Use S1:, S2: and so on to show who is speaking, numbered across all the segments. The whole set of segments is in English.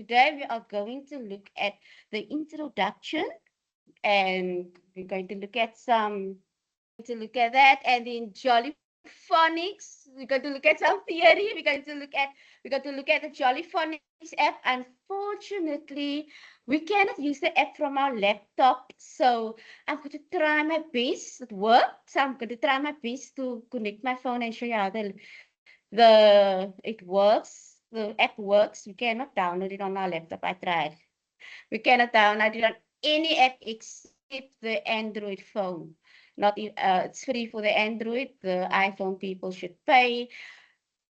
S1: Today we are going to look at the introduction, and we're going to look at that, and then jolly phonics. We're going to look at some theory. We're going to look at the jolly phonics app. Unfortunately, we cannot use the app from our laptop, so I'm going to try my best. It worked, so I'm going to try my best to connect my phone and show you how it works. The app works. We cannot download it on our laptop. I tried. We cannot download it on any app except the Android phone. Not it's free for the Android. The iPhone people should pay.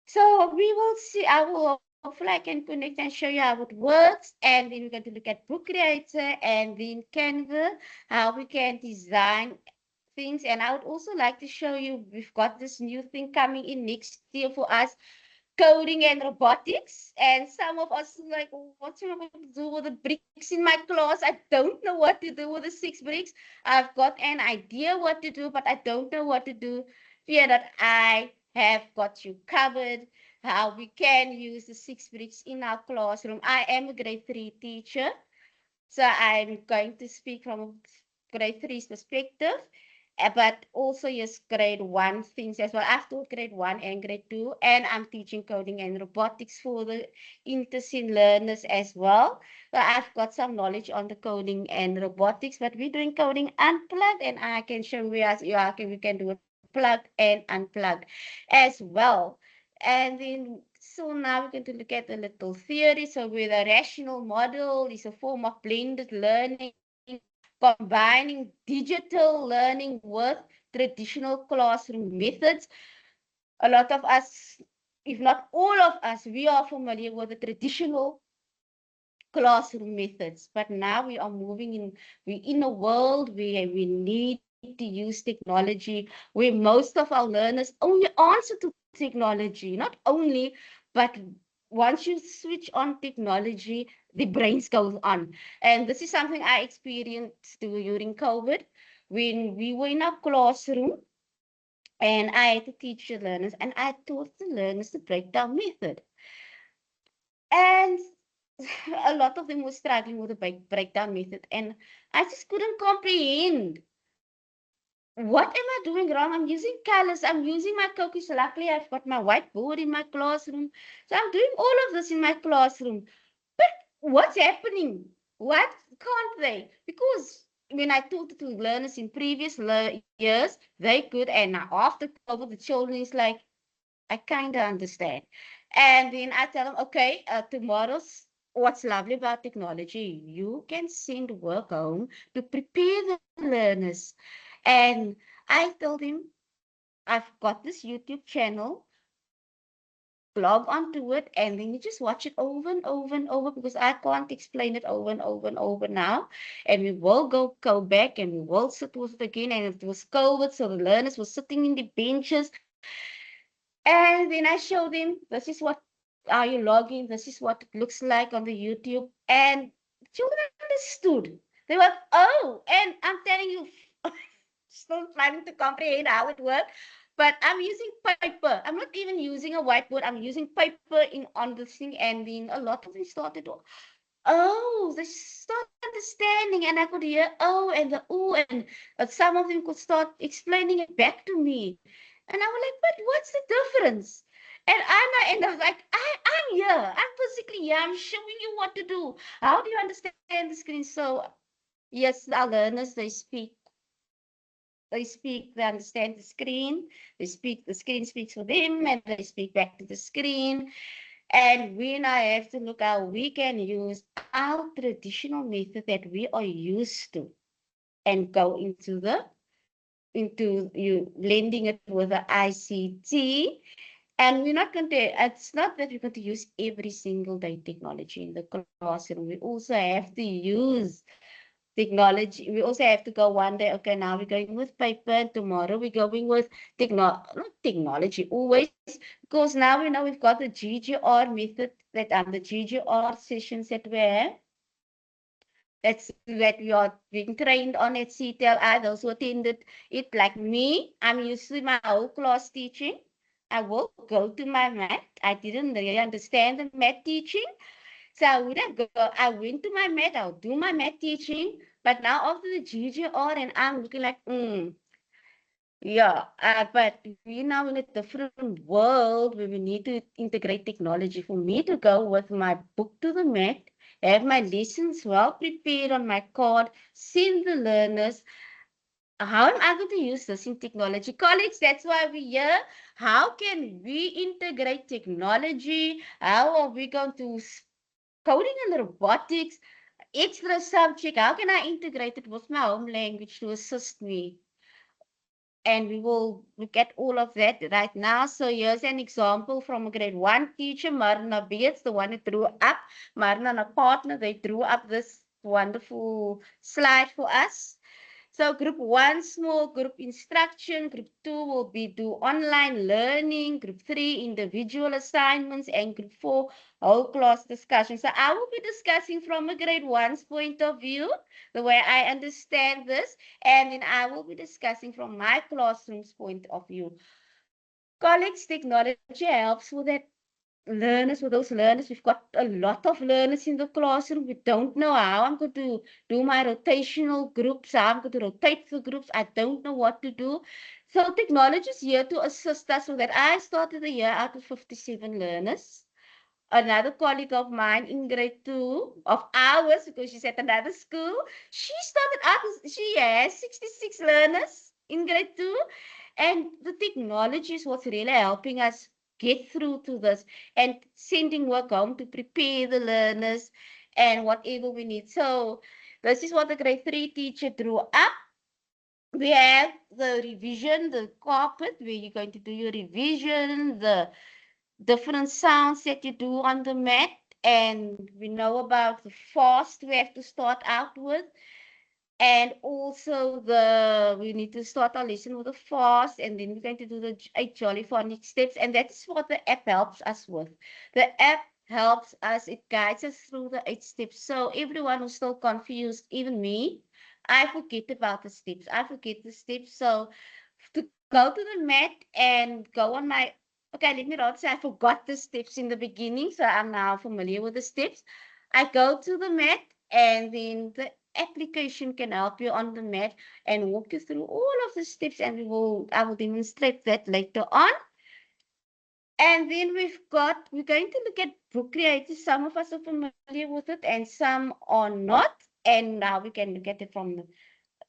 S1: So we will see. I will hopefully I can connect and show you how it works. And then we're going to look at Book Creator and then Canva, how we can design things. And I would also like to show you we've got this new thing coming in next year for us, coding and robotics. And some of us are like, "Oh, what am I going to do with the bricks in my class? I don't know what to do with the 6 bricks. I've got an idea what to do, but I don't know what to do. Fear that I have got you covered. How we can use the 6 bricks in our classroom. I am a grade 3 teacher, so I'm going to speak from grade three's perspective, but also yes, grade one things as well. I've taught grade one and grade two, and I'm teaching coding and robotics for the InterSyn learners as well. So I've got some knowledge on the coding and robotics, but we're doing coding unplugged, and I can show you as we can do it plug and unplug as well. And then so now we're going to look at the little theory. So with a rational model is a form of blended learning, combining digital learning with traditional classroom methods. A lot of us, if not all of us, we are familiar with the traditional classroom methods. But now we are we're in a world where we need to use technology, where most of our learners only answer to technology, not only, but once you switch on technology, the brains goes on. And this is something I experienced during COVID when we were in our classroom and I had to teach the learners and I taught the learners the breakdown method. And a lot of them were struggling with the breakdown method, and I just couldn't comprehend what am I doing wrong. I'm using colors, I'm using my cookies. Luckily, I've got my whiteboard in my classroom, so I'm doing all of this in my classroom. But what's happening? What can't they? Because when I taught to learners in previous years, they could, and now after COVID, the children is like, I kind of understand. And then I tell them, okay, tomorrow's what's lovely about technology, you can send work home to prepare the learners. And I told him, I've got this YouTube channel, log onto it, and then you just watch it over and over and over because I can't explain it over and over and over now. And we will go back and we will sit with it again. And it was COVID, so the learners were sitting in the benches. And then I showed them, this is what are you logging? This is what it looks like on the YouTube. And children understood. They were, oh, and I'm telling you, still trying to comprehend how it works. But I'm using paper. I'm not even using a whiteboard. I'm using paper in on this thing, and then a lot of them started. Oh, they start understanding, and I could hear oh and the ooh, and some of them could start explaining it back to me, and I was like, "But what's the difference?" And I was like, I'm here. I'm physically here. I'm showing you what to do. How do you understand the screen? So yes, our learners they understand the screen. The screen speaks for them, and they speak back to the screen. And when I have to look how we can use our traditional method that we are used to and go into you blending it with the ICT. And we're not going to, it's not that we're going to use every single day technology in the classroom. We also have to use technology. We also have to go one day, okay, now we're going with paper, and tomorrow we're going with not technology always, because now we know we've got the GGR method the GGR sessions that we have. That we are being trained on at CTLI, those who attended it like me. I'm usually my whole class teaching. I will go to my math. I didn't really understand the math teaching. So when I went to my mat, I'll do my mat teaching, but now after the GGR and I'm looking like, yeah, but we're now in a different world where we need to integrate technology. For me to go with my book to the mat, have my lessons well prepared on my card, send the learners. How am I going to use this in technology? Colleagues, that's why we're here. How can we integrate technology? How are we going to coding and robotics, extra subject? How can I integrate it with my home language to assist me? And we will look at all of that right now. So here's an example from a grade 1 teacher, Marna Beets, the one who drew up. Marna and a partner, they drew up this wonderful slide for us. So group 1, small group instruction. Group 2 will be do online learning. Group 3, individual assignments. And group 4, whole class discussion. So I will be discussing from a grade 1's point of view, the way I understand this. And then I will be discussing from my classroom's point of view. Colleagues, technology helps with that learners, with those learners. We've got a lot of learners in the classroom. We don't know how I'm going to do my rotational groups, how I'm going to rotate the groups. I don't know what to do. So technology is here to assist us with that. I started the year out of 57 learners. Another colleague of mine in grade 2 of ours, because she's at another school, she started out, she has 66 learners in grade 2. And the technology is what's really helping us get through to this and sending work home to prepare the learners and whatever we need. So this is what the grade 3 teacher drew up. We have the revision, the carpet where you're going to do your revision, the different sounds that you do on the mat. And we know about the fast we have to start out with. And also we need to start our lesson with a fast, and then we're going to do the 8 jolly phonics steps. And that's what the app helps us with. The app helps us, it guides us through the 8 steps. So everyone who's still confused, even me, I forget about the steps. I forget the steps. So to go to the mat and go on my, okay, let me rather say I forgot the steps in the beginning, so I'm now familiar with the steps. I go to the mat, and then the application can help you on the mat and walk you through all of the steps, and I will demonstrate that later on. And then we're going to look at book creators. Some of us are familiar with it and some are not. And now we can look at it from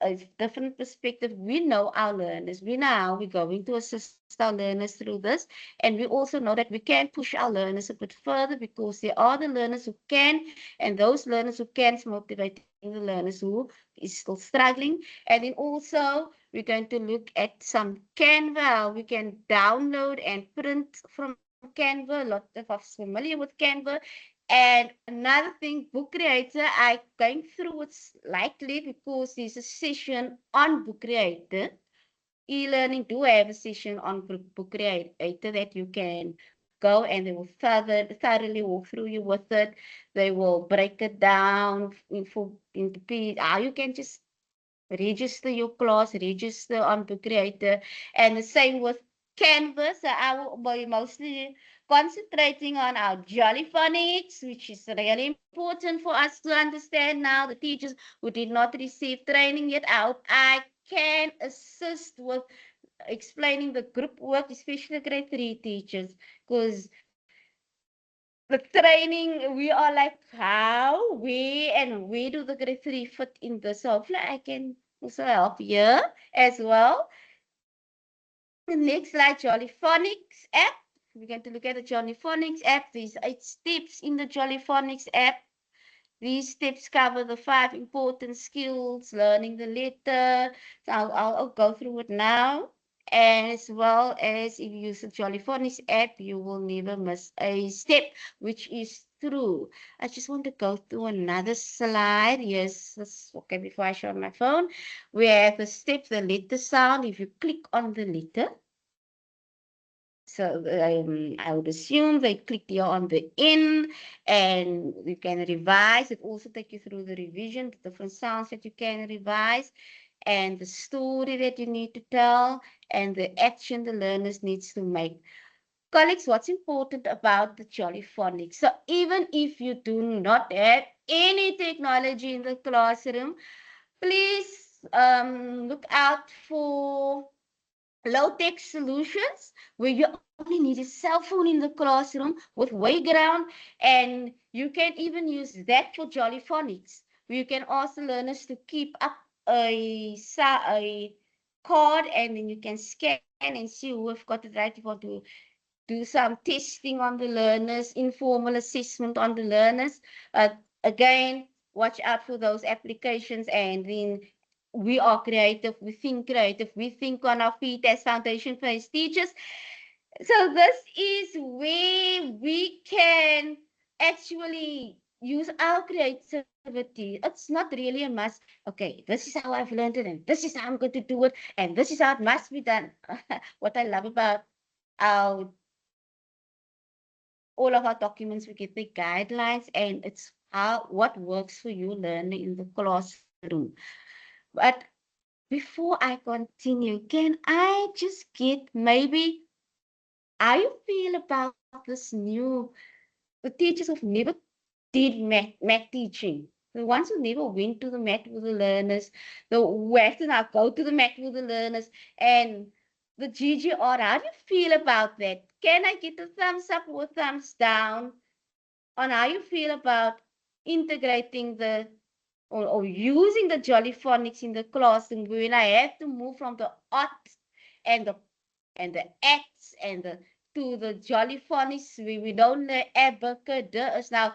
S1: a different perspective. We know our learners. We know how we're going to assist our learners through this. And we also know that we can push our learners a bit further, because there are the learners who can, and those learners who can is motivating the learners who is still struggling. And then also we're going to look at some Canva, how we can download and print from Canva. A lot of us familiar with Canva. And another thing, book creator, I going through it lightly because there's a session on book creator. E-learning do have a session on book creator that you can go, and they will thoroughly walk through you with it. They will break it down into pieces. How you can just register your class, register on book creator, and the same with Canvas. So I will be mostly concentrating on our Jolly Phonics, which is really important for us to understand now. The teachers who did not receive training yet, I can assist with explaining the group work, especially grade 3 teachers, because the training, we are like, how, where do the grade 3 fit in this? Hopefully I can also help here as well. The next slide, Jolly Phonics app. We're going to look at the Jolly Phonics app. There's 8 steps in the Jolly Phonics app. These steps cover the 5 important skills, learning the letter. So I'll go through it now. As well as if you use the Jolly Phonics app, you will never miss a step, which is true. I just want to go through another slide. Yes, okay, before I show on my phone. We have the step, the letter sound. If you click on the letter, so I would assume they clicked here on the in, and you can revise. It also takes you through the revision, the different sounds that you can revise, and the story that you need to tell, and the action the learners needs to make. Colleagues, what's important about the Jollyphonics? So even if you do not have any technology in the classroom, please look out for low-tech solutions where you only need a cell phone in the classroom with Wayground, and you can even use that for Jollyphonics. You can ask the learners to keep up a card, and then you can scan and see who have got it right. If you want to do some testing on the learners, informal assessment on the learners. Again, watch out for those applications, and then we are creative, we think on our feet as foundation phase teachers. So this is where we can actually use our creativity. It's not really a must. Okay, this is how I've learned it, and this is how I'm going to do it, and this is how it must be done. What I love about our all of our documents, we get the guidelines, and it's how what works for you learning in the classroom. But before I continue, can I just get maybe how you feel about this new, the teachers who've never did math teaching, the ones who never went to the math with the learners, the who have to now go to the math with the learners, and the GGR. How do you feel about that? Can I get a thumbs up or thumbs down on how you feel about integrating the or using the Jollyphonics in the classroom when I have to move from the art and the acts and the to the Jollyphonics we don't know abacad is now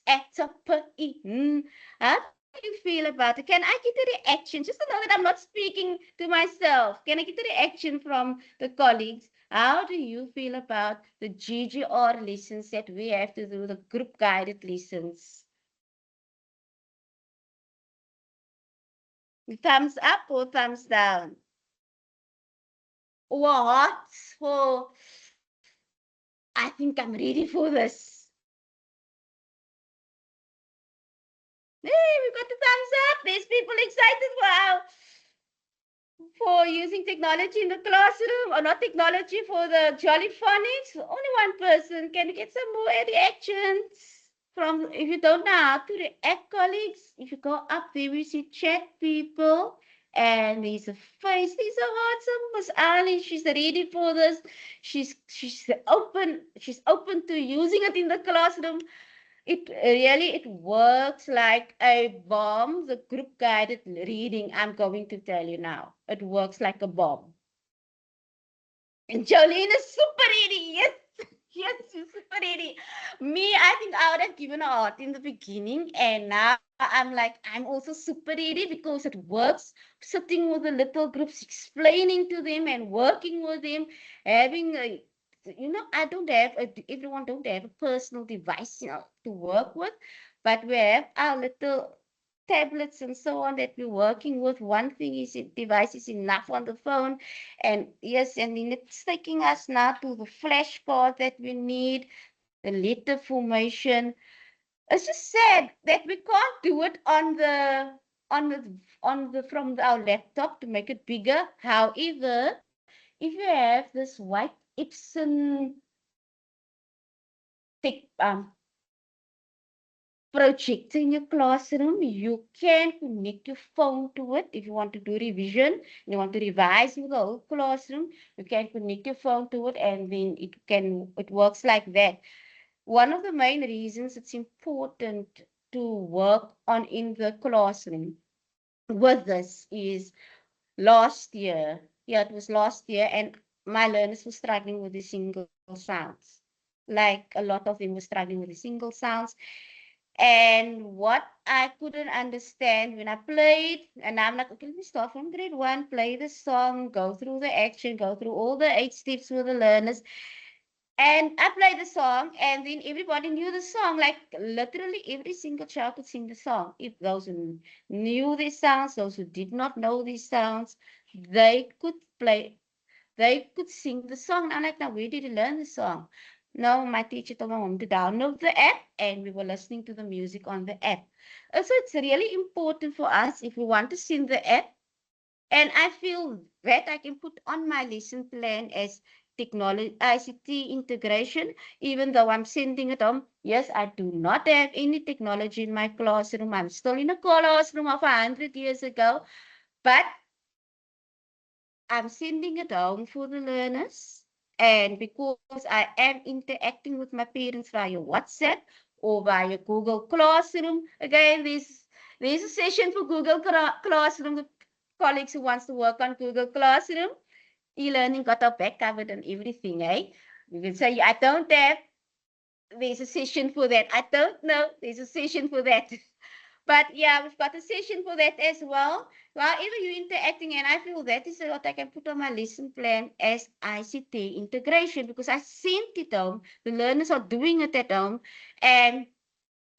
S1: acts up. How do you feel about it? Can I get a reaction just to know that I'm not speaking to myself? Can I get a reaction from the colleagues? How do you feel about the GGR lessons that we have to do, the group guided lessons? Thumbs up or thumbs down? What? For I think I'm ready for this. Hey, we got the thumbs up. There's people excited for using technology in the classroom, or not technology for the Jollyphonics. Only one person. Can you get some more reactions from? If you don't know how to react, colleagues, if you go up there, we see chat people. And there's a face, there's a heart. Some Miss Ali, she's ready for this. She's open to using it in the classroom. It works like a bomb. The group guided reading, I'm going to tell you now, it works like a bomb. And Jolene is super ready. Yes, yes, she's super ready. Me, I think I would have given her art in the beginning, and now I'm like, I'm also super ready because it works. Sitting with the little groups, explaining to them and working with them, having a, I don't have everyone don't have a personal device, to work with, but we have our little tablets and so on that we're working with. One thing is device is enough on the phone, and yes, and then it's taking us now to the flashcard that we need, the letter formation. It's just sad that we can't do it on the from our laptop to make it bigger. However, if you have this white Epson thick projector in your classroom, you can connect your phone to it. If you want to do revision, you want to revise with the whole classroom, you can connect your phone to it, and then it works like that. One of the main reasons it's important to work on in the classroom with this is last year. Yeah, it was last year, and my learners were struggling with the single sounds. Like a lot of them were struggling with the single sounds. And what I couldn't understand when I played, and I'm like, okay, let me start from grade one, play the song, go through the action, go through all the 8 steps with the learners. And I played the song, and then everybody knew the song. Like literally every single child could sing the song. If those who knew these sounds, those who did not know these sounds, they could play, they could sing the song. I'm like, now where did you learn the song? No, my teacher told my mom to download the app, and we were listening to the music on the app. So it's really important for us if we want to sing the app. And I feel that I can put on my lesson plan as technology, ICT integration, even though I'm sending it home. Yes, I do not have any technology in my classroom. I'm still in a classroom of 100 years ago, but I'm sending it home for the learners. And because I am interacting with my parents via WhatsApp or via Google Classroom, again, there's a session for Google Classroom. The colleagues who wants to work on Google Classroom, e-learning got our back covered and everything, eh? You can say, I don't have, there's a session for that. I don't know, there's a session for that. But yeah, we've got a session for that as well. However you're interacting, and I feel that is what I can put on my lesson plan as ICT integration, because I sent it home. The learners are doing it at home, and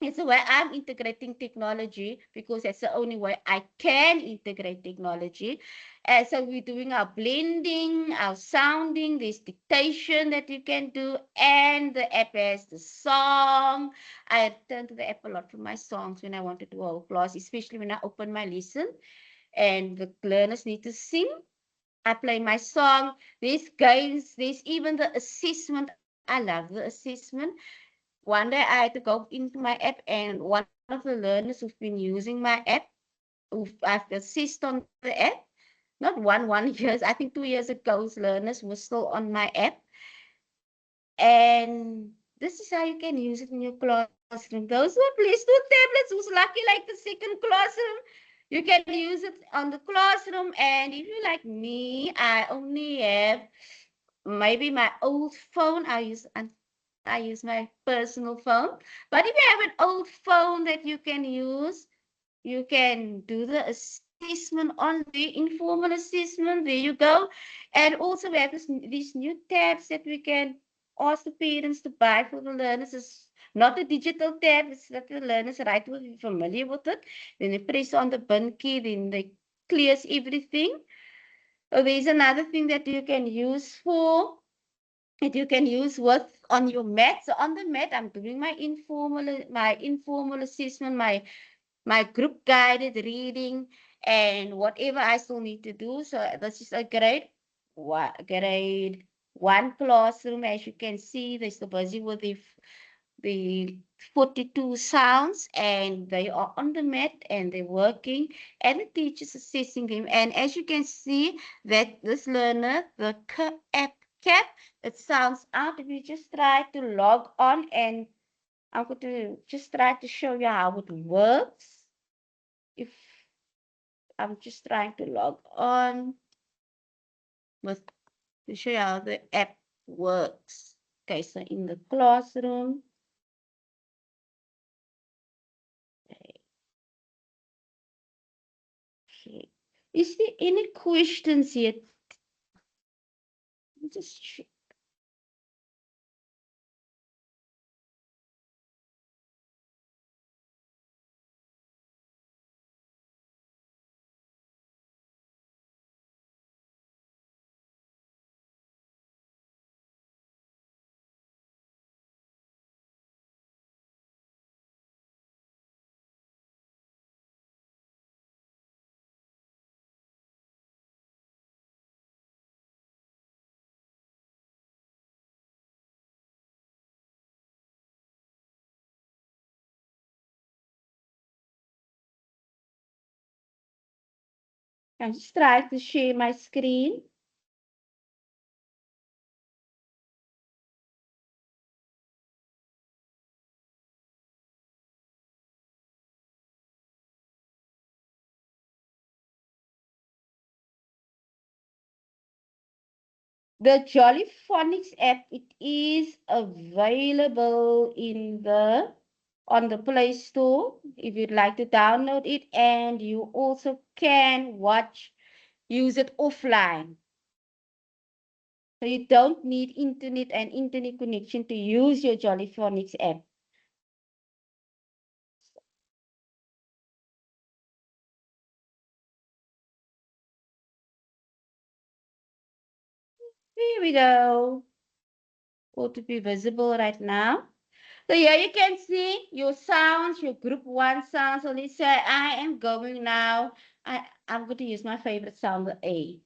S1: it's the way I'm integrating technology, because that's the only way I can integrate technology. And so we're doing our blending, our sounding, there's dictation that you can do, and the app has the song. I turn to the app a lot for my songs when I want to do a whole class, especially when I open my lesson and the learners need to sing. I play my song. There's games, there's even the assessment. I love the assessment. One day I had to go into my app, and one of the learners who've been using my app, who I've assessed on the app, not one years, I think 2 years ago, learners were still on my app. And this is how you can use it in your classroom. Those who are blessed with tablets, who's lucky like the second classroom, you can use it on the classroom. And if you're like me, I only have maybe my old phone. I use my personal phone. But if you have an old phone that you can use, you can do the assessment on the informal assessment. There you go. And also we have these new tabs that we can ask the parents to buy for the learners. It's not a digital tab, it's that the learners right will be familiar with it. Then they press on the bin key, then they clears everything. There's another thing that you can use for that you can use with on your mat. So on the mat, I'm doing my informal assessment, my group guided reading, and whatever I still need to do. So this is a grade one classroom. As you can see, they're still busy with the 42 sounds, and they are on the mat and they're working, and the teacher's assessing them. And as you can see that this learner, the app cap, it sounds out. If you just try to log on, and I'm going to just try to show you how it works. If I'm just trying to log on with to show you how the app works. Okay, so in the classroom, okay. Is there any questions yet? Just check. I'm just trying to share my screen. The Jolly Phonics app, it is available in the on the Play Store if you'd like to download it, and you also can use it offline. So you don't need internet and internet connection to use your Jolly Phonics app. Here we go. Go to be visible right now. So here you can see your sounds, your group one sounds. So let's say I am going now. I'm going to use my favorite sound, the A.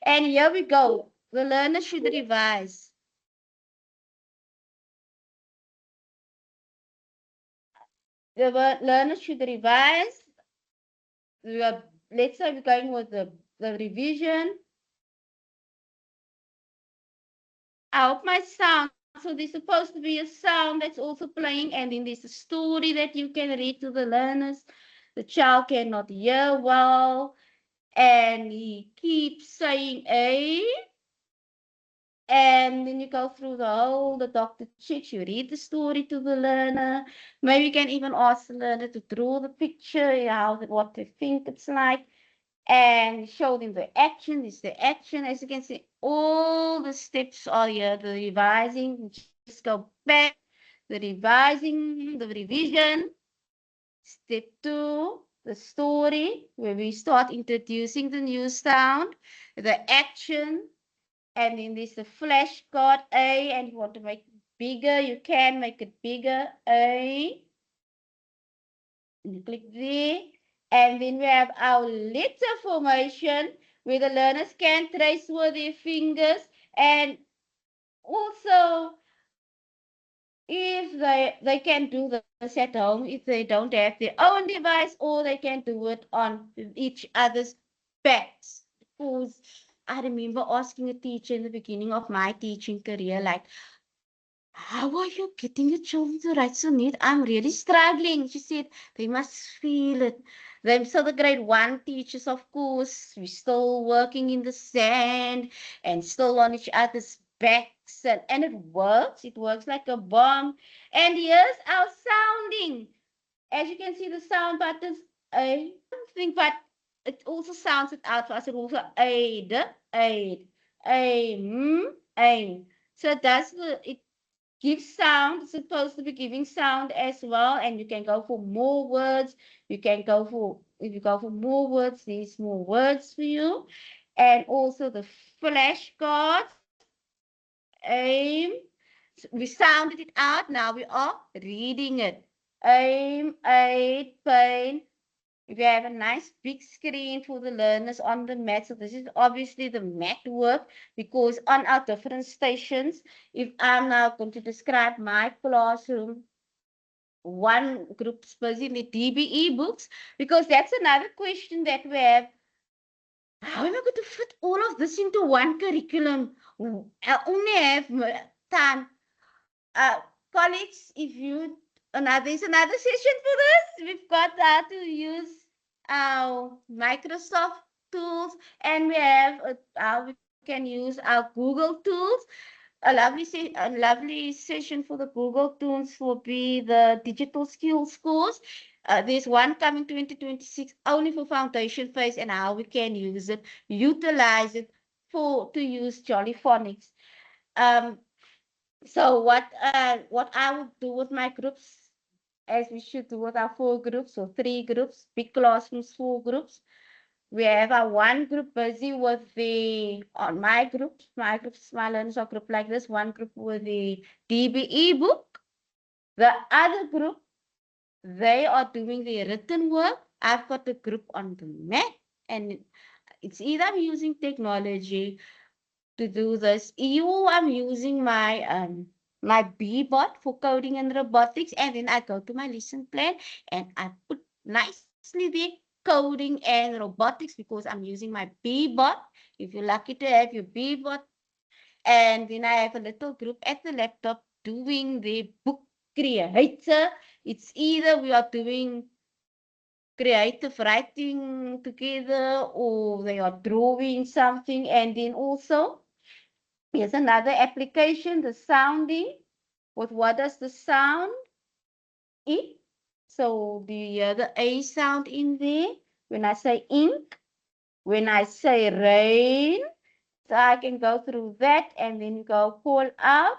S1: And here we go. The learner should revise. The learner should revise. Let's say we're going with the revision. I hope my sound. So there's supposed to be a sound that's also playing, and then there's a story that you can read to the learners. The child cannot hear well, and he keeps saying a, and then you go through the doctor checks, you read the story to the learner. Maybe you can even ask the learner to draw the picture, what they think it's like, and show them the action. This is the action. As you can see, all the steps are here. The revising, just go back, the revising, the revision. Step 2, the story, where we start introducing the new sound, the action, and then there's the flashcard A, and you want to make it bigger, you can make it bigger, A. And you click there. And then we have our letter formation, where the learners can trace with their fingers. And also, if they can do this at home, if they don't have their own device, or they can do it on each other's backs. Because I remember asking a teacher in the beginning of my teaching career, like, how are you getting your children to write so neat? I'm really struggling. She said, they must feel it. Them so the grade one teachers, of course, we're still working in the sand and still on each other's backs. And it works. It works like a bomb. And here's our sounding. As you can see, the sound buttons, I think, but it also sounds it out for us. It also aid, aid, aim, aim. So that's it give sound. It's supposed to be giving sound as well, and you can go for more words. You can go for, if you go for more words, there's more words for you. And also the flashcards. Aim. We sounded it out. Now we are reading it. Aim, aid, pain. We have a nice big screen for the learners on the mat. So this is obviously the mat work, because on our different stations, if I'm now going to describe my classroom, one group's busy in the DBE books, because that's another question that we have. How am I going to fit all of this into one curriculum? I only have time. Colleagues, if you there's another session for this. We've got how to use our Microsoft tools, and we have how we can use our Google tools. A lovely session for the Google tools will be the digital skills course. There's one coming 2026 only for foundation phase, and how we can use it, utilize it to use Jolly Phonics. Um, so what I would do with my groups, as we should do with our 4 groups or 3 groups, big classrooms, 4 groups. We have our one group busy with on my groups, my learners are group like this, one group with the DBE book. The other group, they are doing the written work. I've got a group on the mat, and it's either I'm using technology to do this. I'm using my B-bot for coding and robotics, and then I go to my lesson plan and I put nicely the coding and robotics, because I'm using my B-bot. If you're lucky to have your B-bot, and then I have a little group at the laptop doing the book creator. It's either we are doing creative writing together, or they are drawing something, and then also here's another application, the sounding. What does the sound E? So do you hear the A sound in there? When I say ink, when I say rain, so I can go through that, and then you go call out,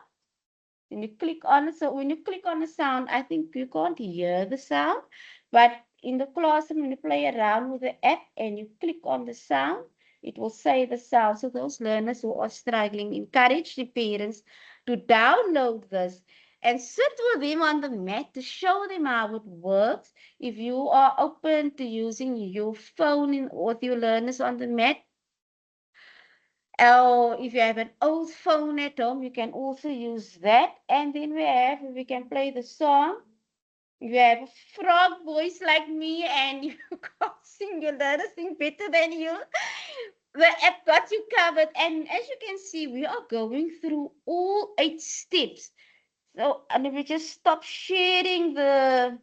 S1: and you click on it. So when you click on the sound, I think you can't hear the sound, but in the classroom, when you play around with the app and you click on the sound, it will say the sound. So those learners who are struggling, encourage the parents to download this and sit with them on the mat to show them how it works. If you are open to using your phone with your learners on the mat, Or if you have an old phone at home, you can also use that. And then we can play the song. If you have a frog voice like me and you can't sing, your learner sing better than you, the app got you covered. And as you can see, we are going through all 8 steps. So, and if we just stop sharing the,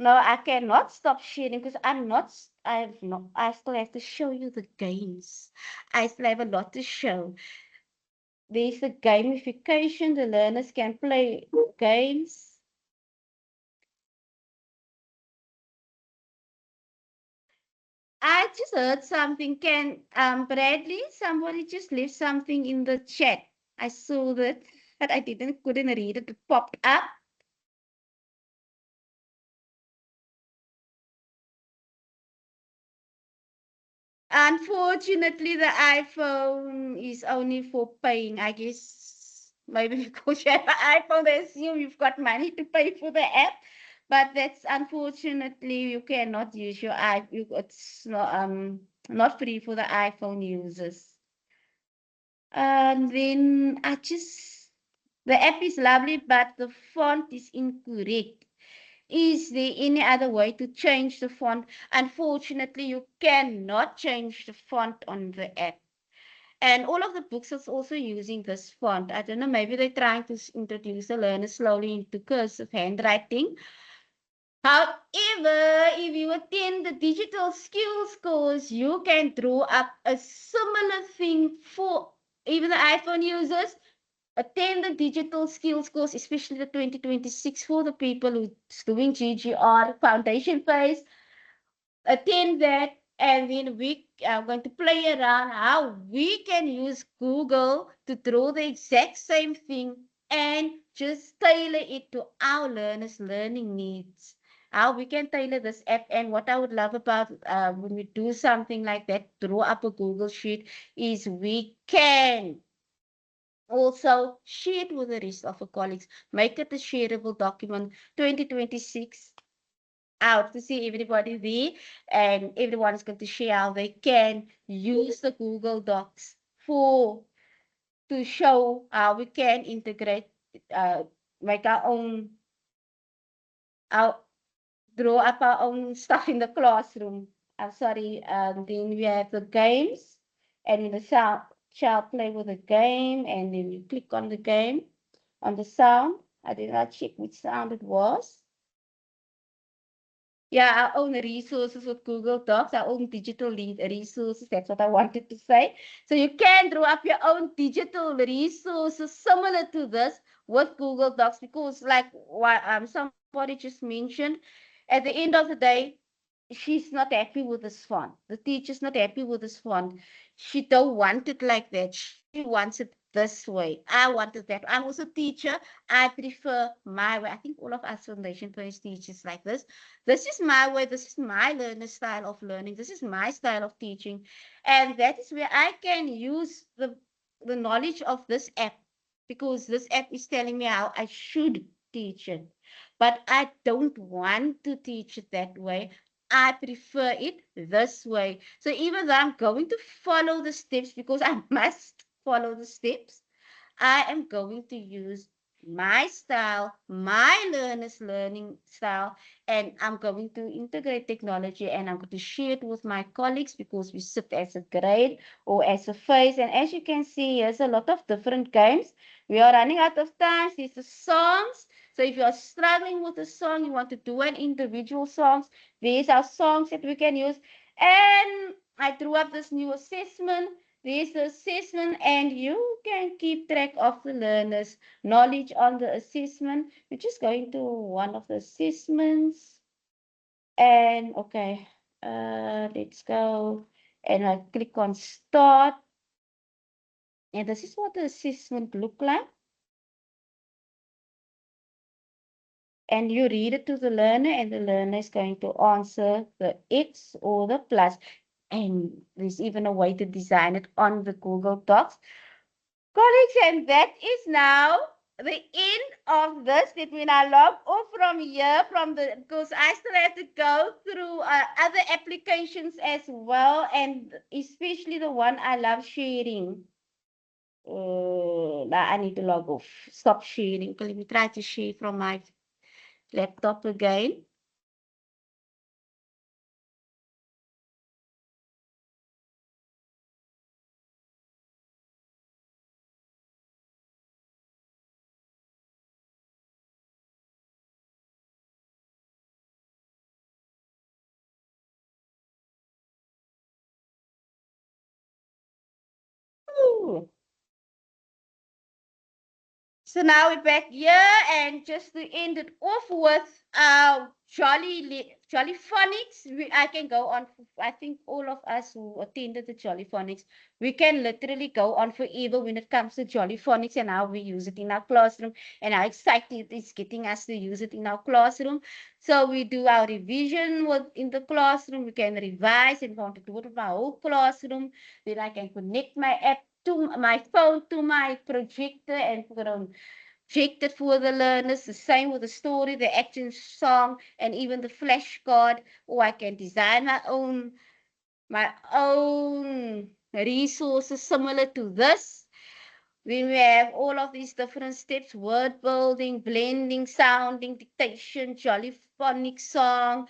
S1: no, I cannot stop sharing because I still have to show you the games. I still have a lot to show. There's the gamification, the learners can play games. I just heard something. Can Bradley, somebody just left something in the chat. I saw that, but I couldn't read it. It popped up. Unfortunately, the iPhone is only for paying. I guess maybe because you have an iPhone, they assume you've got money to pay for the app. But that's unfortunately you cannot use your iPhone. It's not free for the iPhone users. And then the app is lovely, but the font is incorrect. Is there any other way to change the font? Unfortunately, you cannot change the font on the app. And all of the books are also using this font. I don't know, maybe they're trying to introduce the learner slowly into cursive handwriting. However, if you attend the digital skills course, you can draw up a similar thing for even the iPhone users. Attend the digital skills course, especially the 2026 for the people who's doing GGR foundation phase. Attend that, and then we are going to play around how we can use Google to draw the exact same thing and just tailor it to our learners' learning needs. How we can tailor this app, and what I would love about when we do something like that, draw up a Google sheet, is we can also share it with the rest of our colleagues, make it a shareable document. 2026 out to see everybody there, and everyone is going to share how they can use the Google Docs for to show how we can integrate, uh, make our draw up our own stuff in the classroom. I'm sorry. Then we have the games, and the child play with the game, and then you click on the game on the sound. I did not check which sound it was. Yeah, our own resources with Google Docs, our own digital resources. That's what I wanted to say. So you can draw up your own digital resources similar to this with Google Docs, because like what somebody just mentioned, at the end of the day, she's not happy with this font. The teacher's not happy with this font. She don't want it like that. She wants it this way. I want it that. I'm also a teacher. I prefer my way. I think all of us foundation phase teachers like this. This is my way. This is my learner style of learning. This is my style of teaching. And that is where I can use the knowledge of this app, because this app is telling me how I should teach it. But I don't want to teach it that way. I prefer it this way. So even though I'm going to follow the steps, because I must follow the steps, I am going to use my style, my learner's learning style, and I'm going to integrate technology, and I'm going to share it with my colleagues, because we sit as a grade or as a phase. And as you can see, there's a lot of different games. We are running out of time. These are songs. So if you are struggling with a song, you want to do an individual songs, these are songs that we can use. And I drew up this new assessment. There's the assessment, and you can keep track of the learner's knowledge on the assessment. We're just going to one of the assessments. And okay, let's go. And I click on start. And this is what the assessment look like. And you read it to the learner, and the learner is going to answer the X or the plus. And there's even a way to design it on the Google Docs. Colleagues, and that is now the end of this, that when I log off from here, because I still have to go through other applications as well, and especially the one I love sharing. Now I need to log off. Stop sharing. Okay, let me try to share from my laptop again. Ooh. So now we're back here, and just to end it off with Jolly Phonics, I can go on. I think all of us who attended the Jolly Phonics, we can literally go on forever when it comes to Jolly Phonics and how we use it in our classroom and how excited it's getting us to use it in our classroom. So we do our revision in the classroom. We can revise and want to do it with my whole classroom. Then I can connect my app to my phone to my projector and put on projected for the learners. The same with the story, the action song, and even the flashcard. Or I can design my own resources similar to this. When we have all of these different steps, word building, blending, sounding, dictation, jolly phonic song,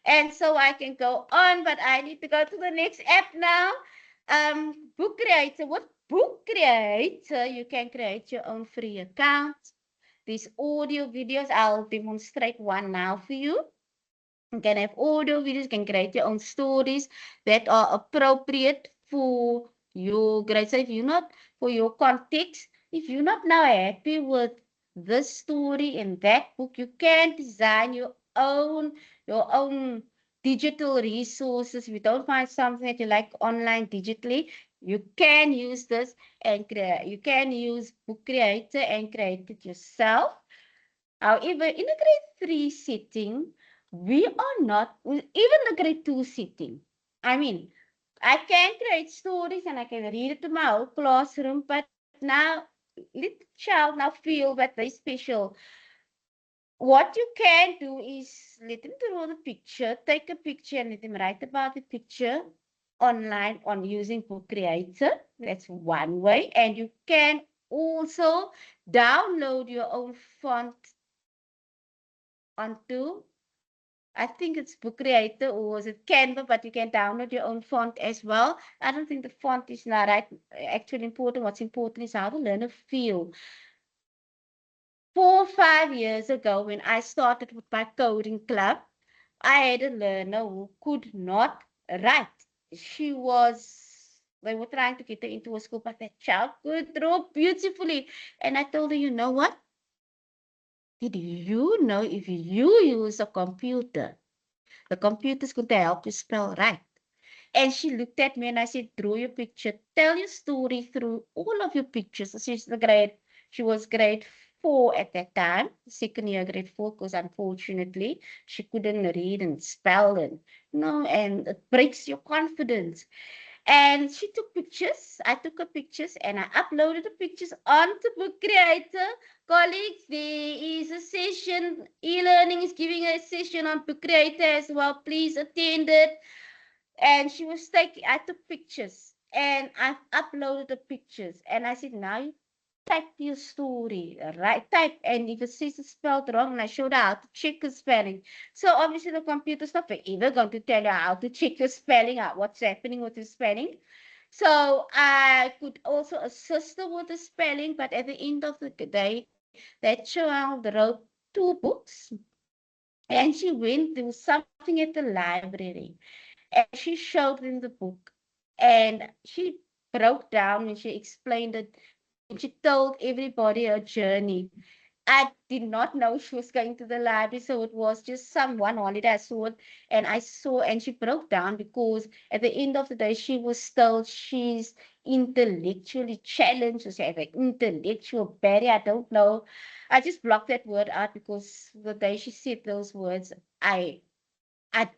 S1: and so I can go on, but I need to go to the next app now. Book Creator. With Book Creator, you can create your own free account. These audio videos, I'll demonstrate one now for you. You can have audio videos, you can create your own stories that are appropriate for your grade. So if you're not for your context, if you're not now happy with this story in that book, you can design your own digital resources. If you don't find something that you like online digitally, you can use this and create. You can use Book Creator and create it yourself. However, in a grade 3 setting, we are not, even the grade 2 setting. I mean, I can create stories and I can read it to my whole classroom, but now let the child now feel that they're special. What you can do is let them draw the picture, take a picture and let them write about the picture online on using Book Creator. That's one way. And you can also download your own font onto, I think it's Book Creator or is it Canva, but you can download your own font as well. I don't think the font is not right, actually important. What's important is how the learner feel. 4 or 5 years ago, when I started with my coding club, I had a learner who could not write. They were trying to get her into a school, but that child could draw beautifully. And I told her, you know what? Did you know if you use a computer, the computer's going to help you spell right? And she looked at me and I said, draw your picture, tell your story through all of your pictures. So she was grade 4 at that time, second year grade 4, because unfortunately she couldn't read and spell and it breaks your confidence. And she took pictures. I took her pictures and I uploaded the pictures onto Book Creator. Colleagues, there is a session. E-learning is giving a session on Book Creator as well. Please attend it. And I took pictures and I uploaded the pictures. And I said, now you type your story, right? Type. And if it says it's spelled wrong, and I showed her how to check the spelling. So obviously the computer's not forever going to tell you how to check your spelling out, what's happening with your spelling. So I could also assist her with the spelling, but at the end of the day, that child wrote 2 books and she went, there was something at the library and she showed them the book and she broke down when she explained it, when she told everybody her journey. I did not know she was going to the library, so it was just some one holiday I saw it, and and she broke down because at the end of the day, she was told she's intellectually challenged, or she had an intellectual barrier. I don't know. I just blocked that word out because the day she said those words, I, I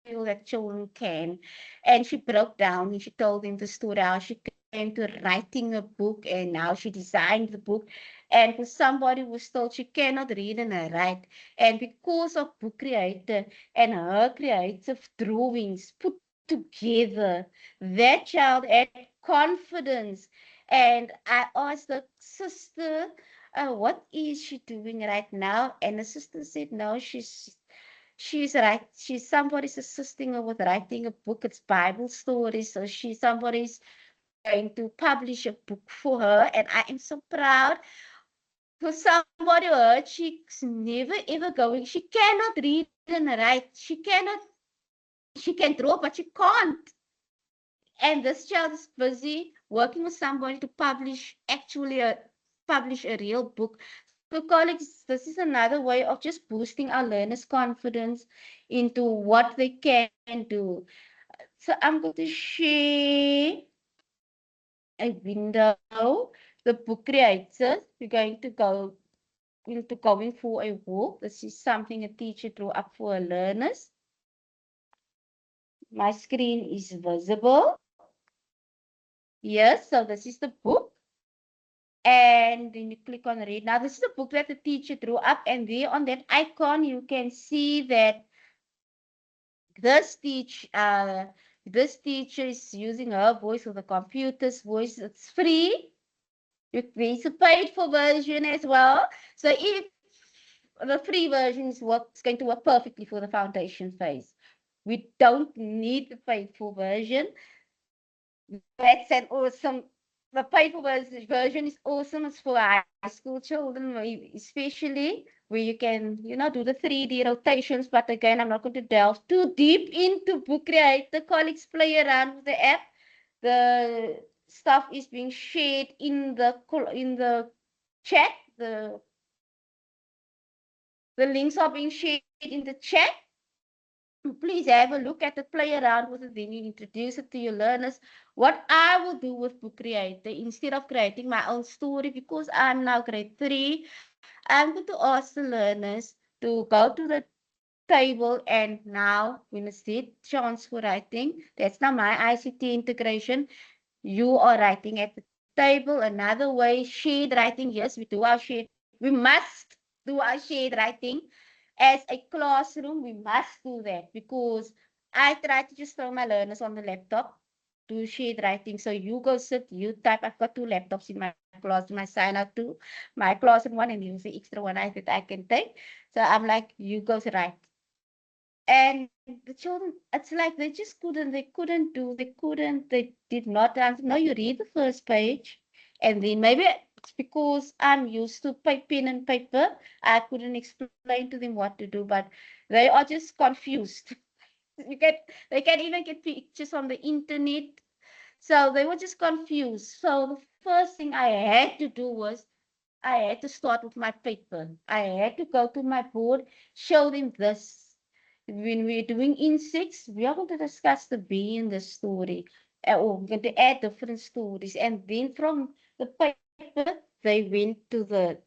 S1: feel that children can, and she broke down and she told them the story how she into writing a book, and now she designed the book. And for somebody who was told she cannot read and write, and because of book creator and her creative drawings put together, that child had confidence. And I asked the sister, what is she doing right now? And the sister said, no, she's somebody's assisting her with writing a book. It's Bible stories. So somebody's going to publish a book for her. And I am so proud for somebody who heard she's never ever going. She cannot read and write. She can draw, but she can't. And this child is busy working with somebody to publish a real book. So colleagues, this is another way of just boosting our learners' confidence into what they can do. So I'm going to share a window. The book creators, we're going to go into going for a walk. This is something a teacher drew up for her learners. My screen is visible. Yes, so this is the book. And then you click on read. Now, this is the book that the teacher drew up, and there on that icon, you can see that this this teacher is using her voice or the computer's voice. It's free. There's a paid for version as well. So if the free version is going to work perfectly for the foundation phase. We don't need the paid for version. That's an awesome. The paper version is awesome. It's for high school children, especially where you can, do the 3D rotations. But again, I'm not going to delve too deep into Book Creator. Colleagues play around with the app. The stuff is being shared in the chat. The links are being shared in the chat. Please have a look at it, play around with it, then you introduce it to your learners. What I will do with Book Creator, instead of creating my own story, because I'm now grade 3, I'm going to ask the learners to go to the table, and now when it's their chance for writing, that's now my ICT integration. You are writing at the table. Another way, shade writing. Yes, we must do our shade writing. As a classroom, we must do that, because I try to just throw my learners on the laptop, do shade writing. So you go sit, you type. I've got 2 laptops in my classroom. I sign out to my classroom one, and use the extra one that I can take. So I'm like, you go write. And the children, it's like they did not answer. No, you read the first page, and then maybe it's because I'm used to pen and paper, I couldn't explain to them what to do, but they are just confused. They can even get pictures on the internet. So they were just confused. So the first thing I had to do was I had to start with my paper. I had to go to my board, show them this. When we're doing insects, we are going to discuss the bee in the story. Or we're going to add different stories. And then from the paper, they went to the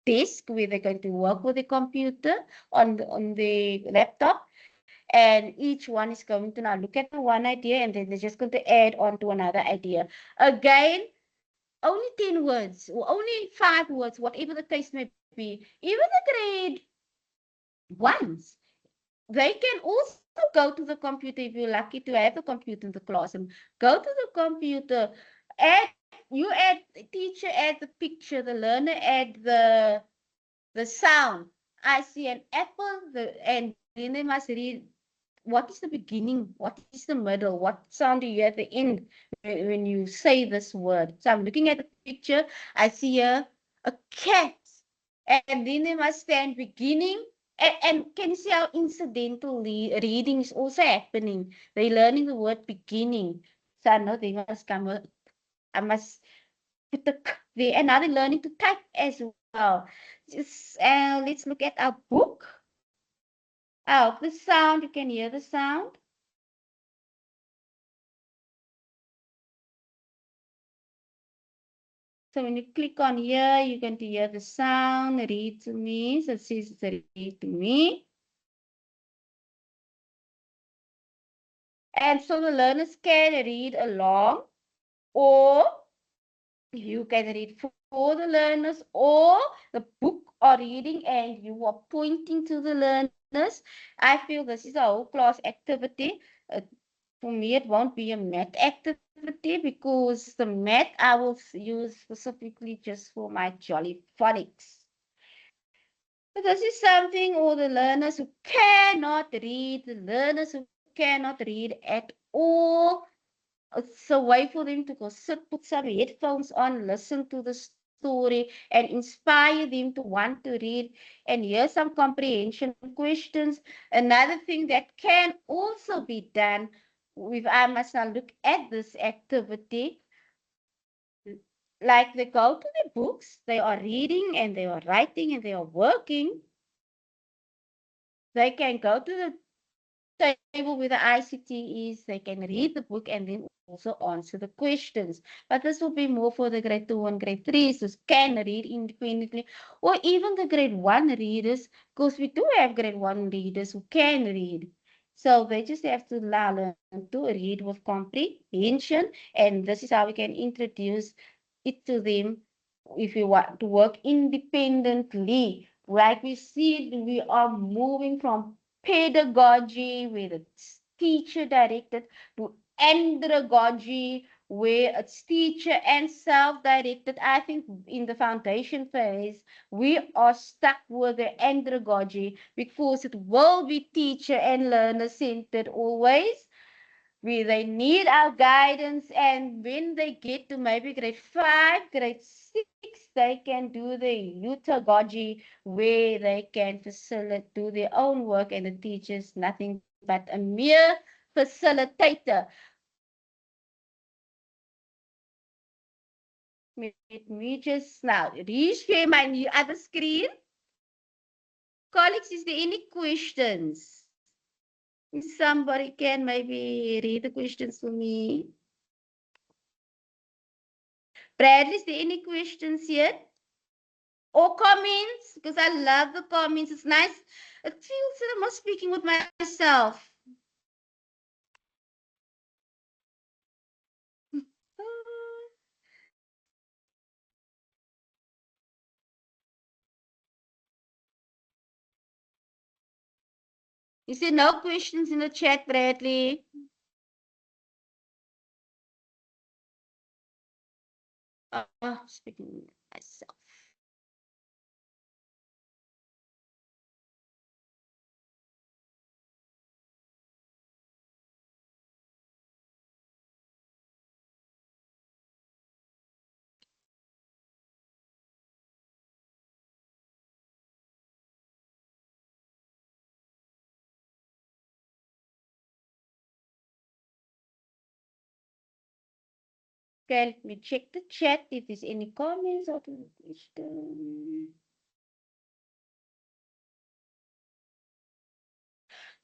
S1: desk where they're going to work with the computer on the laptop. And each one is going to now look at the one idea, and then they're just going to add on to another idea. Again, only 10 words or only 5 words, whatever the case may be. Even the grade ones, they can also go to the computer if you're lucky to have a computer in the classroom. Go to the computer, add, the teacher add the picture, the learner add the sound. I see an apple, and then they must read what is the beginning, what is the middle, what sound do you at the end when you say this word. So I'm looking at the picture, I see a cat, and then they must stand beginning. And can you see how incidental reading is also happening? They're learning the word beginning. So I know they must I must put the there, and now they're learning to type as well. Just let's look at our book. Oh, the sound, you can hear the sound. So when you click on here, you're going to hear the sound, read to me. So it says it's a read to me. And so the learners can read along. or you can read for the learners, or the book or reading and you are pointing to the learners. I feel this is a whole class activity. Uh, for me, it won't be a math activity because the math I will use specifically just for my jolly phonics. But this is something all the learners who cannot read, the learners who cannot read at all, it's a way for them to go sit, put some headphones on, listen to the story, and inspire them to want to read and hear some comprehension questions. Another thing that can also be done, if I must now look at this activity, like they go to the books, they are reading and they are writing and they are working. They can go to the table where the ICT is, they can read the book and then also answer the questions. But this will be more for the grade 2 and grade 3, so can read independently, or even the grade 1 readers, because we do have grade 1 readers who can read. So they just have to learn to read with comprehension, and this is how we can introduce it to them if you want to work independently. Like we see, we are moving from pedagogy, where it's teacher directed, to andragogy, where it's teacher and self directed. I think in the foundation phase, we are stuck with the andragogy because it will be teacher and learner centered always. They need our guidance, and when they get to maybe grade 5, grade 6, they can do the utagogy, where they can facilitate, do their own work, and the teacher's nothing but a mere facilitator. Let me just now reshare my new other screen. Colleagues, is there any questions? Somebody can maybe read the questions for me. Bradley, is there any questions yet? Or comments? Because I love the comments. It's nice. It feels that I'm not speaking with myself. You see no questions in the chat, Bradley. Speaking with myself. Okay, let me check the chat if there's any comments or questions.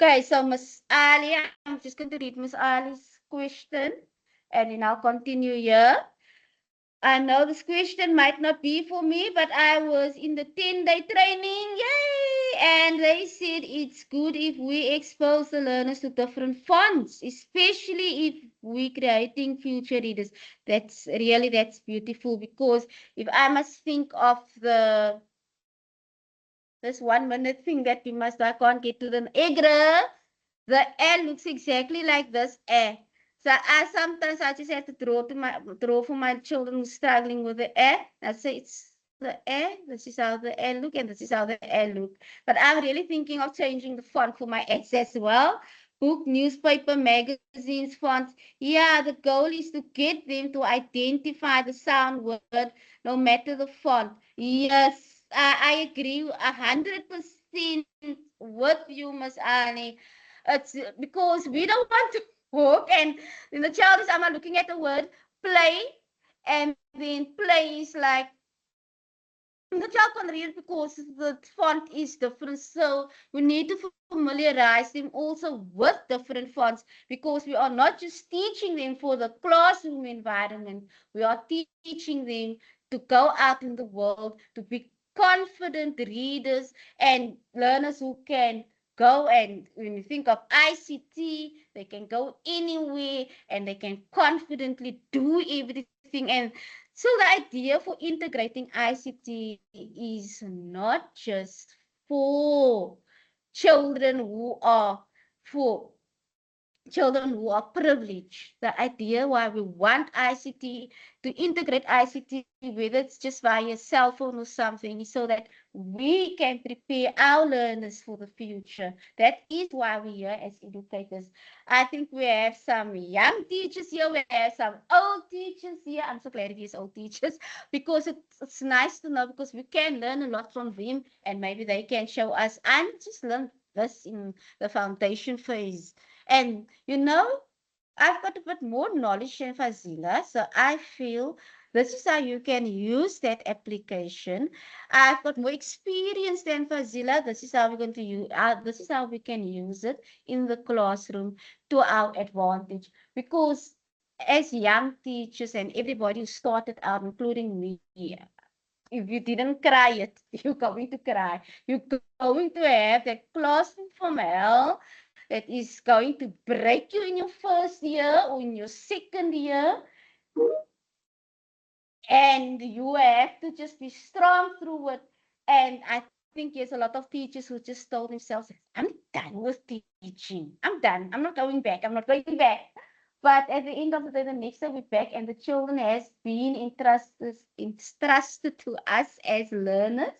S1: Okay, so Miss Ali, I'm just going to read Miss Ali's question and then I'll continue here. I know this question might not be for me, but I was in the 10-day training, yay! And they said it's good if we expose the learners to different fonts, especially if we're creating future readers. That's beautiful, because if I must think of this 1 minute thing that we must, I can't get to the Egra. The L looks exactly like this A. So I sometimes I just have to draw for my children who's struggling with the A. I say it's the A. This is how the A look, and this is how the A look. But I'm really thinking of changing the font for my S as well. Book, newspaper, magazines, fonts. Yeah, the goal is to get them to identify the sound word, no matter the font. Yes, I agree 100% with you, Miss Annie. It's because we don't want to work, and then the child is, I'm looking at the word play, and then play is like the child can read because the font is different. So we need to familiarize them also with different fonts, because we are not just teaching them for the classroom environment, we are teaching them to go out in the world, to be confident readers and learners who can go, and when you think of ICT, they can go anywhere and they can confidently do everything. And so the idea for integrating ICT is not just for children who are for children who are privileged. The idea why we want ICT, to integrate ICT, whether it's just via cell phone or something, is so that we can prepare our learners for the future. That is why we're here as educators. I think we have some young teachers here, we have some old teachers here. I'm so glad it is old teachers because it's nice to know, because we can learn a lot from them and maybe they can show us. I just learned this in the foundation phase. And I've got a bit more knowledge than Fazila, so I feel this is how you can use that application. I've got more experience than Fazila. This is how we're going to use. This is how we can use it in the classroom to our advantage. Because as young teachers and everybody who started out, including me, if you didn't cry it, you're going to cry. You're going to have that classroom from hell that is going to break you in your first year or in your second year. And you have to just be strong through it. And I think there's a lot of teachers who just told themselves, I'm done with teaching. I'm done. I'm not going back. I'm not going back. But at the end of the day, the next day we're back, and the children has been entrusted to us as learners.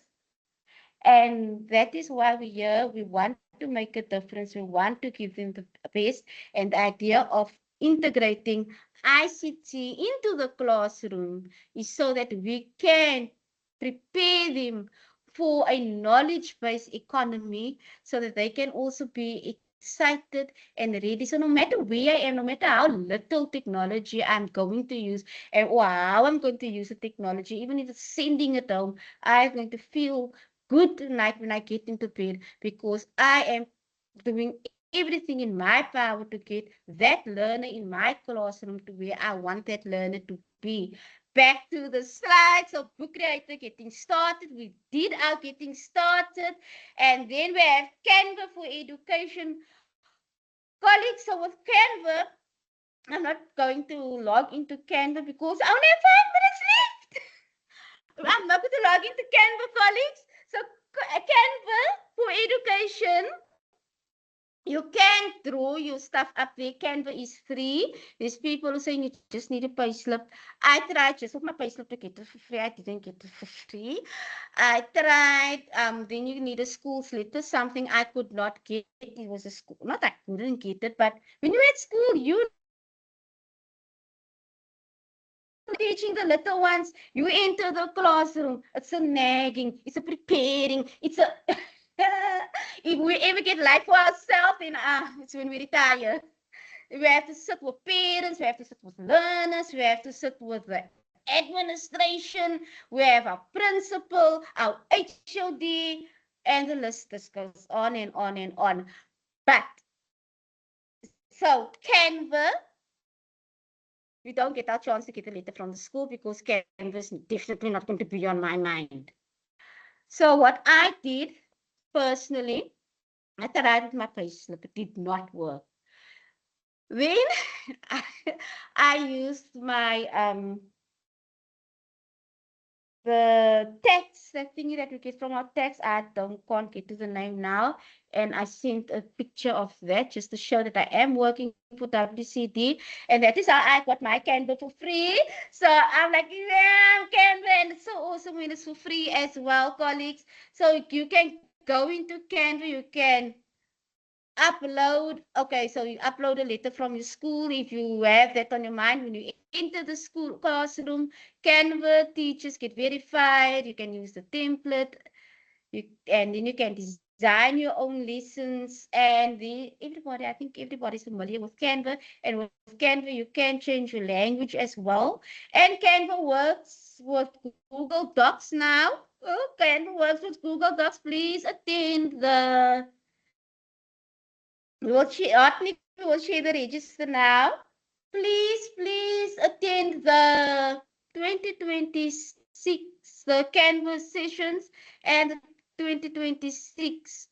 S1: And that is why we're here. We want to make a difference. We want to give them the best. And the idea of integrating ICT into the classroom is so that we can prepare them for a knowledge-based economy so that they can also be excited and ready. So no matter where I am, no matter how little technology I'm going to use or how I'm going to use the technology, even if it's sending it home, I'm going to feel good tonight when I get into bed, because I am doing everything in my power to get that learner in my classroom to where I want that learner to be. Back to the slides of Book Creator getting started. We did our getting started, and then we have Canva for education. Colleagues, so with Canva, I'm not going to log into Canva because I only have 5 minutes left. I'm not going to log into Canva, colleagues. So Canva for education, you can draw your stuff up there. Canva is free. There's people who saying you just need a payslip. I tried just with my payslip to get it for free. I didn't get it for free. I tried. Then you need a school's letter, something I could not get. It was a school. Not I couldn't get it, but when you're at school, you teaching the little ones, you enter the classroom. It's a nagging, it's a preparing, it's a if we ever get life for ourselves, then it's when we retire. We have to sit with parents, we have to sit with learners, we have to sit with the administration, we have our principal, our HOD, and the list just goes on and on and on. But so Canva, we don't get our chance to get a letter from the school because Canva is definitely not going to be on my mind. So what I did personally, I tried with my payslip, it did not work. Then I used my the text, the thingy that we get from our text. I can't get to the name now, and I sent a picture of that just to show that I am working for WCD, and that is how I got my Canva for free. So I'm like, yeah, Canva, and it's so awesome when it's for free as well, colleagues. So you can go into Canva, you can upload. Okay, so you upload a letter from your school if you have that on your mind when you enter the school classroom. Canva teachers get verified. You can use the template, and then you can design your own lessons. And everybody, I think everybody's familiar with Canva. And with Canva, you can change your language as well. And Canva works with Google Docs now. Oh, Canva works with Google Docs. Please attend the we will share the register now. Please attend the 2026, the Canvas sessions and the 2026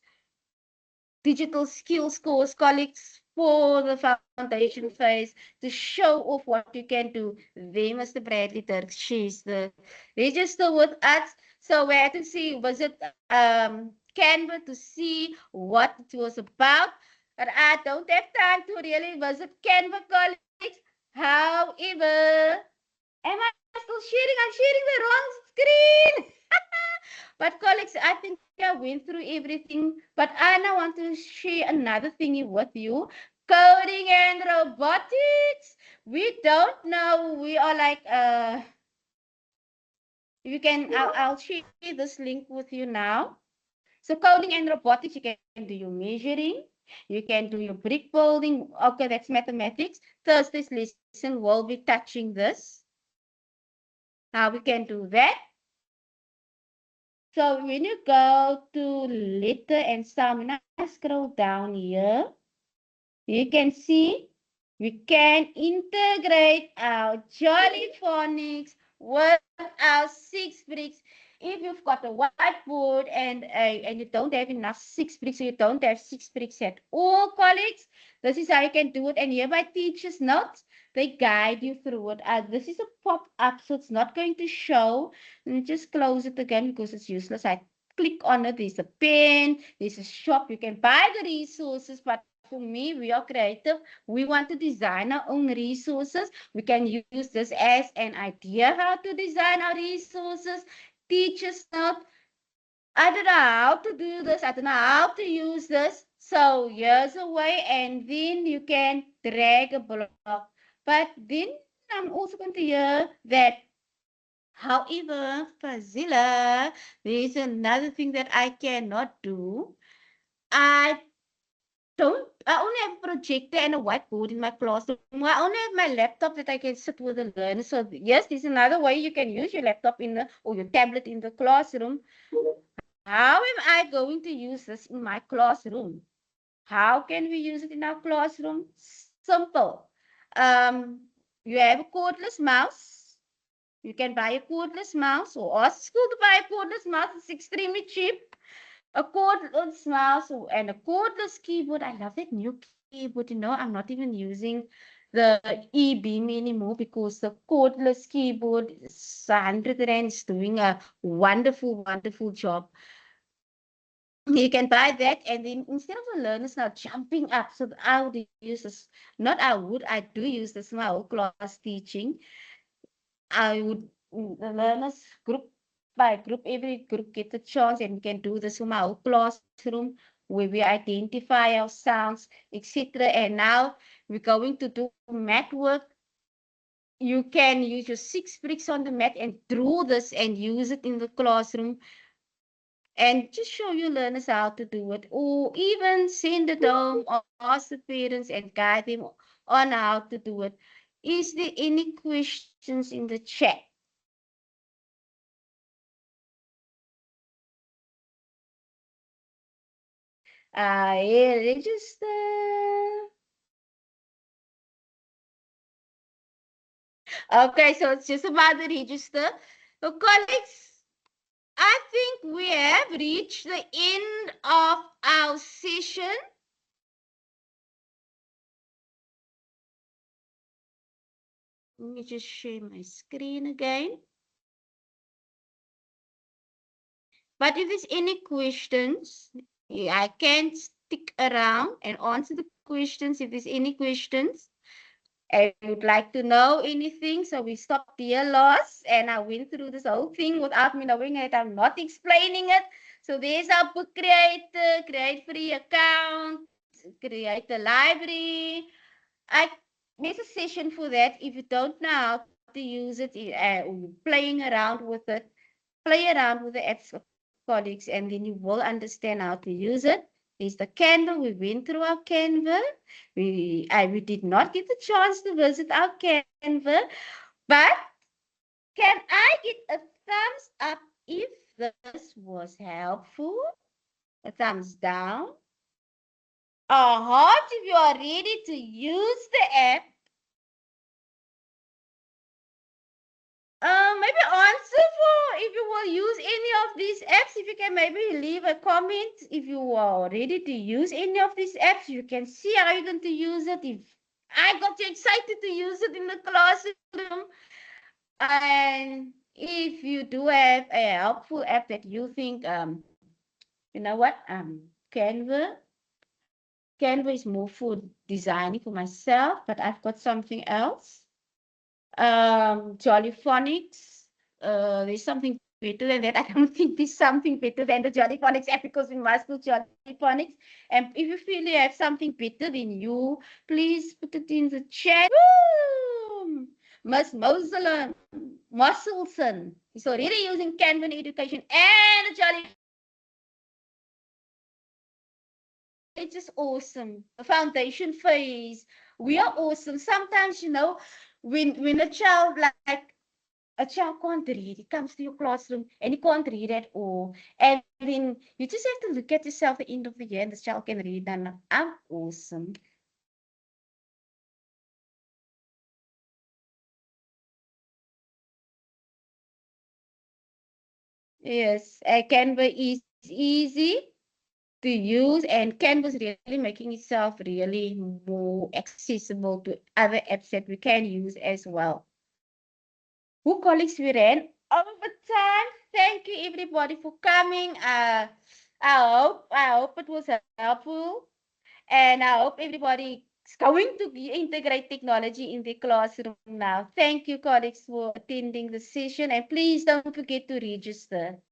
S1: digital skills course, colleagues, for the foundation phase to show off what you can do. There, Mr. Bradley Dirk, she's the register with us. So we had to see, visit Canva to see what it was about. But I don't have time to really visit Canva, colleagues. However, am I still sharing? I'm sharing the wrong screen. But colleagues, I think I went through everything. But I now want to share another thingy with you. Coding and robotics. We don't know. We are like you can I'll share this link with you now. So coding and robotics, you can do your measuring, you can do your brick building. Okay, that's mathematics. Thursday's lesson will be touching this. How we can do that. So when you go to letter and sound, when I scroll down here, you can see we can integrate our jolly phonics with our 6 bricks. If you've got a whiteboard and you don't have enough 6 bricks, so you don't have 6 bricks at all, colleagues, this is how you can do it. And here my teacher's notes, they guide you through it. This is a pop-up, so it's not going to show. Let me just close it again because it's useless. I click on it. There's a pen, there's a shop. You can buy the resources, but for me, we are creative. We want to design our own resources. We can use this as an idea how to design our resources. Teachers note, I don't know how to do this. I don't know how to use this. So here's a way, and then you can drag a block. But then I'm also going to hear that, however, Fazila, there's another thing that I cannot do. I I only have a projector and a whiteboard in my classroom. I only have my laptop that I can sit with the learner. So yes, there's another way you can use your laptop in the or your tablet in the classroom. How am I going to use this in my classroom? How can we use it in our classroom? Simple. You have a cordless mouse. You can buy a cordless mouse or ask school to buy a cordless mouse. It's extremely cheap. A cordless mouse and a cordless keyboard. I love that new keyboard. I'm not even using the e-beam anymore because the cordless keyboard is 100 rand is doing a wonderful, wonderful job. You can buy that, and then instead of the learners now jumping up, so I would use this. I do use this in my whole class teaching. I would the learners group by group, every group get a chance, and we can do this from our classroom where we identify our sounds, etc. And now we're going to do math work. You can use your 6 bricks on the mat and draw this and use it in the classroom and just show your learners how to do it, or even send it home or ask the parents and guide them on how to do it. Is there any questions in the chat? Yeah, register. Okay, so it's just about the register. So, colleagues, I think we have reached the end of our session. Let me just share my screen again. But if there's any questions, I can stick around and answer the questions if there's any questions. I would like to know anything. So we stopped here last, and I went through this whole thing without me knowing it. I'm not explaining it. So there's our book creator, create free account, create a library. I there's a session for that. If you don't know how to use it, playing around with it, play around with the apps, colleagues, and then you will understand how to use it. There's the Canva. We went through our Canva. We did not get the chance to visit our Canva, but can I get a thumbs up if this was helpful? A thumbs down? A heart if you are ready to use the app. Maybe answer for if you will use any of these apps. If you can maybe leave a comment if you are ready to use any of these apps. You can see how you're going to use it. If I got you excited to use it in the classroom, and if you do have a helpful app that you think, you know what, Canva. Canva is more for designing for myself, but I've got something else. Jollyphonics. There's something better than that. I don't think there's something better than the Jollyphonics app because we must do Jollyphonics. And if you feel you have something better than you, please put it in the chat. Woo! Miss Musselson is already using Canva in education and the Jollyphonics. It's just awesome. The foundation phase. We are awesome. Sometimes, when a child a child can't read. He comes to your classroom and he can't read at all. And then you just have to look at yourself at the end of the year and this child can read. And I'm awesome. Yes, Canva is easy to use, and Canva is really making itself really more accessible to other apps that we can use as well. Who colleagues we ran over time. Thank you everybody for coming. I hope it was helpful, and I hope everybody is going to integrate technology in the classroom now. Thank you, colleagues, for attending the session, and please don't forget to register.